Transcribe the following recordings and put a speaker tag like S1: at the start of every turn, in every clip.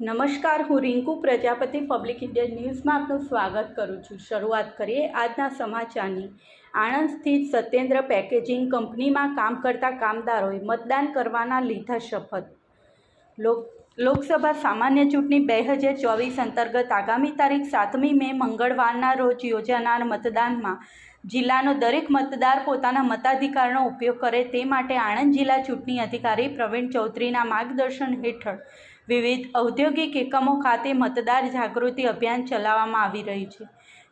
S1: નમસ્કાર, હું Rinku Prajapati public Indian ન્યૂઝમાં આપનું સ્વાગત કરું છું। શરૂઆત કરીએ આજના સમાચારની। આણંદ સ્થિત સત્યેન્દ્ર પેકેજિંગ કંપનીમાં કામ કરતા કામદારોએ મતદાન કરવાના લીધા શપથ। લોકસભા સામાન્ય ચૂંટણી 2024 અંતર્ગત આગામી તારીખ 7મી મે મંગળવારના રોજ યોજાનાર મતદાનમાં જિલ્લાનો દરેક મતદાર પોતાના મતાધિકારનો ઉપયોગ કરે તે માટે આણંદ જિલ્લા ચૂંટણી અધિકારી પ્રવીણ ચૌધરીના માર્ગદર્શન હેઠળ વિવિધ ઔદ્યોગિક એકમો ખાતે મતદાર જાગૃતિ અભિયાન ચલાવવામાં આવી રહ્યું છે,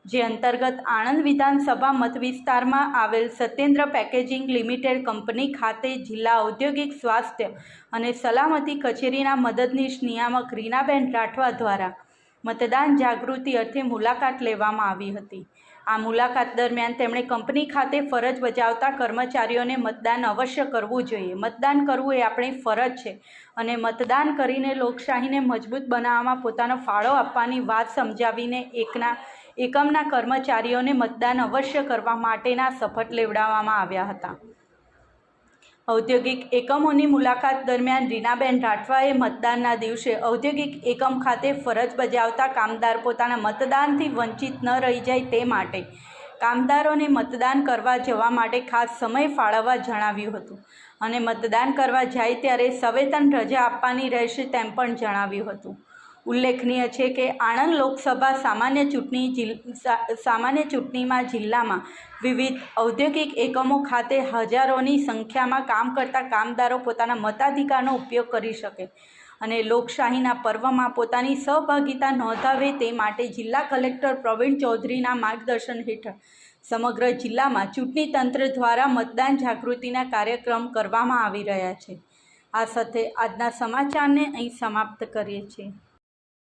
S1: જે અંતર્ગત આણંદ વિધાનસભા મતવિસ્તારમાં આવેલ સત્યેન્દ્ર પેકેજિંગ લિમિટેડ કંપની ખાતે જિલ્લા ઔદ્યોગિક સ્વાસ્થ્ય અને સલામતી કચેરીના મદદનીશ નિયામક રીનાબેન રાઠવા દ્વારા મતદાન જાગૃતિ અર્થે મુલાકાત લેવામાં આવી હતી। આ મુલાકાત દરમિયાન તેમણે કંપની ખાતે ફરજ બજાવતા કર્મચારીઓને મતદાન અવશ્ય કરવું જોઈએ। મતદાન કરવું એ આપણી ફરજ છે અને મતદાન કરીને લોકશાહીને મજબૂત બનાવવામાં પોતાનો ફાળો આપવાની વાત સમજાવીને એકમના કર્મચારીઓને મતદાન અવશ્ય કરવા માટેના શપથ લેવડાવવામાં આવ્યા હતા। ઔદ્યોગિક એકમોની મુલાકાત દરમિયાન રીનાબેન રાઠવાએ મતદાનના દિવસે ઔદ્યોગિક એકમ ખાતે ફરજ બજાવતા કામદાર પોતાના મતદાનથી વંચિત ન રહી જાય તે માટે કામદારોને મતદાન કરવા જવા માટે ખાસ સમય ફાળવવા જણાવ્યું હતું અને મતદાન કરવા જાય ત્યારે સવેતન રજા આપવાની રહેશે તેમ પણ જણાવ્યું હતું। ઉલ્લેખનીય છે કે આણંદ લોકસભા સામાન્ય ચૂંટણીમાં જિલ્લામાં વિવિધ ઔદ્યોગિક એકમો ખાતે હજારોની સંખ્યામાં કામ કરતા કામદારો પોતાના મતાધિકારનો ઉપયોગ કરી શકે અને લોકશાહીના પર્વમાં પોતાની સહભાગિતા નોંધાવે તે માટે જિલ્લા કલેક્ટર પ્રવીણ ચૌધરીના માર્ગદર્શન હેઠળ સમગ્ર જિલ્લામાં ચૂંટણી તંત્ર દ્વારા મતદાન જાગૃતિના કાર્યક્રમ કરવામાં આવી રહ્યા છે। આ સાથે આજના સમાચારને અહીં સમાપ્ત કરીએ છીએ।